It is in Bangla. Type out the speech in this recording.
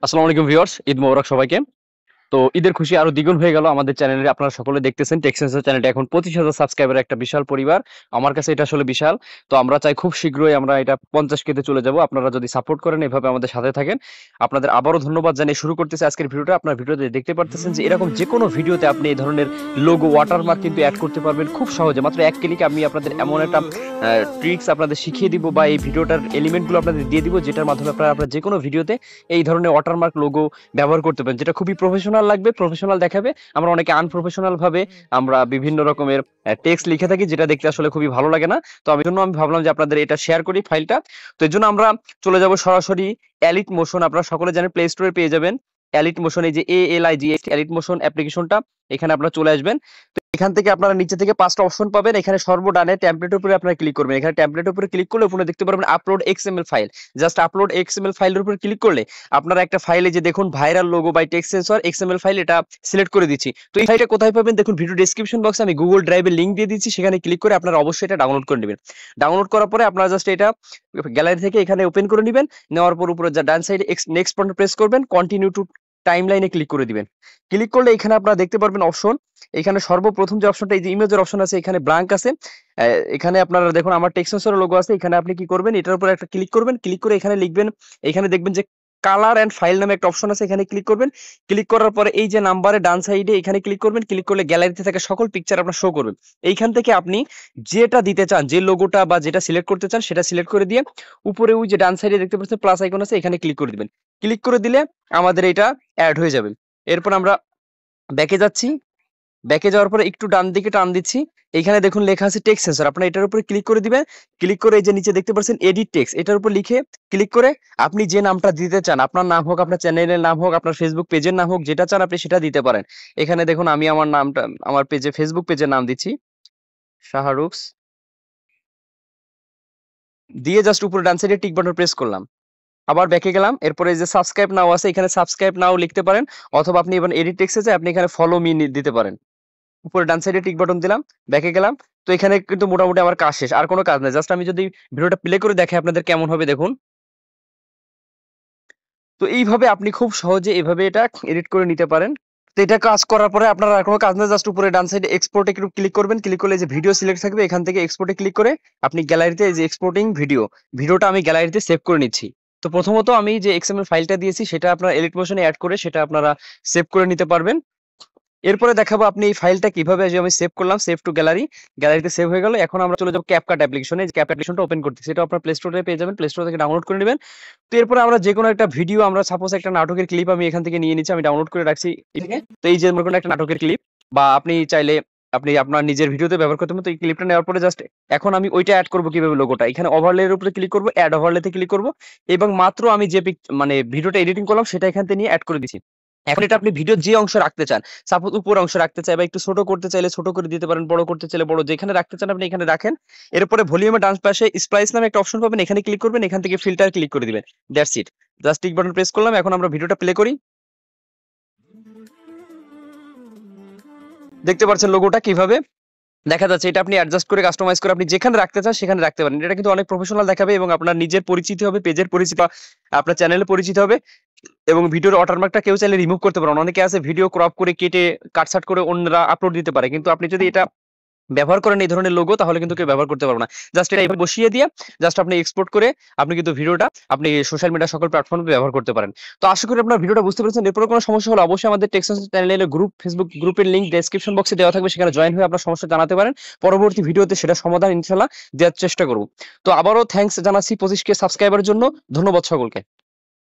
আসসালামু আলাইকুম ভিউয়ার্স, ঈদ মোবারক সবাইকে। তো ঈদের খুশি আরো দ্বিগুণ হয়ে গেল আমাদের চ্যানেলে। আপনারা সকলে দেখতেছেন টেক্সেন্সর চ্যানেলটা এখন 25,000 সাবস্ক্রাইবার, একটা বিশাল পরিবার। আমার কাছে এটা আসলে বিশাল। তো আমরা চাই খুব শীঘ্রই আমরা এটা 50 তে চলে যাব। আপনারা যদি সাপোর্ট করেন, এভাবে আমাদের সাথে থাকেন, আপনাদের আবারও ধন্যবাদ জানিয়ে শুরু করতেছি আজকের ভিডিওটা। আপনার ভিডিওতে দেখতে পারতেছেন যে এরকম যে কোনো ভিডিওতে আপনি এই ধরনের লোগো ওয়াটারমার্ক কিন্তু অ্যাড করতে পারবেন খুব সহজে। মাত্র এক ক্লিকে আমি আপনাদের এমন একটা ট্রিক্স আপনাদের শিখিয়ে দিব, বা এই ভিডিওটার এলিমেন্টগুলো আপনাদের দিয়ে দিব, যেটার মাধ্যমে আপনারা যে কোনো ভিডিওতে এই ধরনের ওয়াটারমার্ক লোগো ব্যবহার করতে পারেন, যেটা খুবই প্রফেশনাল লাগবে, প্রফেশনাল দেখাবে। আমরা অনেকে আনপ্রফেশনাল ভাবে আমরা বিভিন্ন রকমের টেক্সট লিখে থাকি, যেটা দেখতে আসলে খুবই ভালো লাগে না। তো আমি ভাবলাম যে আপনাদের এটা শেয়ার করি ফাইলটা। তো এর জন্য আমরা চলে যাব সরাসরি এলিট মোশন। আপনারা সকলে জানেন প্লে স্টোরে পেয়ে যাবেন এলিট মোশন, এই যে ALIGH এলিট মোশন অ্যাপ্লিকেশনটা। এখানে আপনারা চলে আসবেন। তো এখান থেকে আপনারা নিচে থেকে 5টা অপশন পাবেন। এখানে সর্বডানে টেমপ্লেটের উপরে আপনারা ক্লিক করবেন। এখানে টেমপ্লেটের উপরে ক্লিক করলে উপরে দেখতে পারবেন upload XML file. Just upload XML ফাইলের উপরে ক্লিক করলে আপনারা একটা ফাইলে, যে দেখুন viral logo by text sensor XML file, এটা সিলেক্ট করে দিচ্ছি। তো এই ফাইলটা কোথায় পাবেন দেখুন, ভিডিও ডেসক্রিপশন বক্সে আমি গুগল ড্রাইভের লিংক দিয়ে দিচ্ছি, সেখানে ক্লিক করে আপনারা অবশ্যই এটা ডাউনলোড করে নেবেন। ডাউনলোড করার পরে আপনারা জাস্ট এটা গ্যালারি থেকে এখানে ওপেন করে নেবেন। নেওয়ার পর উপরে যা ডান সাইডে নেক্সট বাটন প্রেস করবেন, কন্টিনিউ টু টাইমলাইনে ক্লিক করে দিবেন। ক্লিক করলে এখানে আপনারা দেখতে পারবেন অপশন। এখানে সর্বপ্রথম যে অপশনটা, এই যে ইমেজের অপশন আছে, এখানে ব্ল্যাঙ্ক আছে। এখানে আপনারা দেখুন আমার টেক্সট সেন্সরের লোগো আছে। এখানে আপনি কি করবেন, এটার উপর একটা ক্লিক করবেন। ক্লিক করে এখানে লিখবেন, এখানে দেখবেন যে কালার এন্ড ফাইল নামে একটা অপশন আছে, এখানে ক্লিক করবেন। ক্লিক করার পরে এই যে নাম্বারে ডান সাইডে এখানে ক্লিক করবেন। ক্লিক করলে গ্যালারিতে থাকা সকল পিকচার আপনার শো করবে। এইখান থেকে আপনি যেটা দিতে চান, যে লোগোটা বা যেটা সিলেক্ট করতে চান, সেটা সিলেক্ট করে দিয়ে উপরে ওই যে ডান সাইডে দেখতে পাচ্ছেন প্লাস আইকন আছে, এখানে ক্লিক করে দিবেন। ক্লিক করে দিলে আমাদের এটা অ্যাড হয়ে যাবে। এরপর আমরা ব্যাকে যাচ্ছি। ব্যাকে যাওয়ার পরে একটু ডান দিকে টান দিচ্ছি। এখানে দেখুন লেখা আছে টেক্সট সেন্সর, আপনারা এটার উপরে ক্লিক করে দিবেন। ক্লিক করে এই যে নিচে দেখতে পাচ্ছেন এডিট টেক্সট, এটার উপর লিখে ক্লিক করে আপনি যে নামটা দিতে চান, আপনার নাম হোক, আপনার চ্যানেলের নাম হোক, আপনার ফেসবুক পেজের নাম হোক, যেটা চান আপনি সেটা দিতে পারেন। এখানে দেখুন আমি আমার নামটা, আমার পেজে, ফেসবুক পেজের নাম দিচ্ছি শাহরুখস, দিয়ে জাস্ট উপরে ডান সাইডে টিক বাটন প্রেস করলাম। আবার ব্যাকে গেলাম। এরপরে এই যে সাবস্ক্রাইব নাও আছে, এখানে সাবস্ক্রাইব নাও লিখতে পারেন, অথবা আপনি এবার এডিট টেক্সটে যায় আপনি এখানে ফলো মি দিতে পারেন। উপরে ডান সাইডে টিক বাটন দিলাম, ব্যাকে গেলাম। তো এখানে কিন্তু মোটামুটি আমার কাজ শেষ, আর কোনো কাজ নেই। জাস্ট আমি যদি ভিডিওটা প্লে করে দেখে আপনাদের কেমন হবে দেখুন। তো এইভাবে আপনি খুব সহজে এভাবে এটা এডিট করে নিতে পারেন। তো এটা কাজ করার পরে আপনার আর কোনো কাজ নেই, জাস্ট উপরে ডান সাইডে এক্সপোর্টে একটু ক্লিক করবেন। ক্লিক করলে যে ভিডিও সিলেক্ট থাকবে, এখান থেকে এক্সপোর্টে ক্লিক করে আপনি গ্যালারিতে এই যে এক্সপোর্টিং ভিডিওটা আমি গ্যালারিতে সেভ করে নিচ্ছি। তো প্রথমত আমি যে XML ফাইলটা দিয়েছি সেটা আপনারা এডিট মোশনে অ্যাড করে সেটা আপনারা সেভ করে নিতে পারবেন। এরপরে দেখাবো আপনি এই ফাইলটা কিভাবে, যে আমি সেভ করলাম, সেভ টু গ্যালারি, গ্যালারিতে সেভ হয়ে গেল। এখন আমরা চলে যাবো ক্যাপকাট অ্যাপ্লিকেশনে। ক্যাপ অ্যাপ্লিকেশনটা ওপেন করতেছি, এটা আপনার প্লে স্টোরে পেয়ে যাবেন, প্লে স্টোর থেকে ডাউনলোড করে নেবেন। তো এরপরে আমরা যে কোনো একটা ভিডিও, আমরা সাপোজ একটা নাটকের ক্লিপ আমি এখান থেকে নিয়ে নিচ্ছি, আমি ডাউনলোড করে রাখছি এটাকে। তো এই যে কোনো একটা নাটকের ক্লিপ, বা আপনি চাইলে আপনি আপনার নিজের ভিডিওতে ব্যবহার করতে পারেন। তো এই ক্লিপটা নেওয়ার পরে জাস্ট এখন আমি ওইটা অ্যাড করবো কিভাবে, লোগোটা এখানে ওভারলে এর উপরে ক্লিক করবো, অ্যাড ওভারলেতে ক্লিক করবো, এবং মাত্র আমি যে মানে ভিডিওটা এডিটিং করলাম সেটা এখান থেকে নিয়ে অ্যাড করে দিচ্ছি। এখন এটা আপনি ভিডিও যে অংশ রাখতে চান, সাপোজ উপর অংশ রাখতে চাই, বা একটু ছোট করতে চাইলে ছোট করে দিতে পারেন, বড় করতে চাইলে বড়, যেখানে রাখতে চান আপনি এখানে রাখেন। এরপরে ভলিউমের ডান পাশে স্প্লাইস নামে একটা অপশন পাবেন, এখানে ক্লিক করবেন, এখান থেকে ফিল্টার ক্লিক করে দিবেন। That's it, just tick button press করলাম। এখন আমরা ভিডিওটা প্লে করি। দেখতে পাচ্ছেন লোগোটা কিভাবে দেখা যাচ্ছে। এটা আপনি অ্যাডজাস্ট করে কাস্টমাইজ করে আপনি যেখানে রাখতে চান সেখানে রাখতে পারেন। এটা কিন্তু অনেক প্রফেশনাল দেখাবে, এবং আপনার নিজের পরিচিতি হবে, পেজের পরিচিতি, আপনার চ্যানেলের পরিচিতি হবে। এবং ভিডিওর ওয়াটারমার্কটা কেউ চাইলে রিমুভ করতে পারেন। অনেকে আছে ভিডিও ক্রপ করে কেটে কাটছাট করে অন্যরা আপলোড দিতে পারে, কিন্তু আপনি যদি এটা ব্যবহার করেন এই ধরনের লোগো, তাহলে কিন্তু কেউ ব্যবহার করতে পারবে না। জাস্ট এটা এভাবে বসিয়ে দিয়ে জাস্ট আপনি এক্সপোর্ট করে আপনি কিন্তু ভিডিওটা আপনি সোশ্যাল মিডিয়া সকল প্ল্যাটফর্মে ব্যবহার করতে পারেন। তো আশা করি আপনার ভিডিওটা বুঝতে পেরেছেন। এরপরে কোনো সমস্যা হলে অবশ্যই আমাদের টেক্সট চ্যানেলে ফেসবুক গ্রুপের লিংক ডেসক্রিপশন বক্সে দেওয়া থাকবে, সেখানে জয়েন হয়ে আপনার সমস্যা জানাতে পারেন। পরবর্তী ভিডিওতে সেটা সমাধান ইনশাল্লাহ দেওয়ার চেষ্টা করব। তো আবারও থ্যাঙ্কস জানাচ্ছি 25K সাবস্ক্রাইবারের জন্য। ধন্যবাদ সকলকে।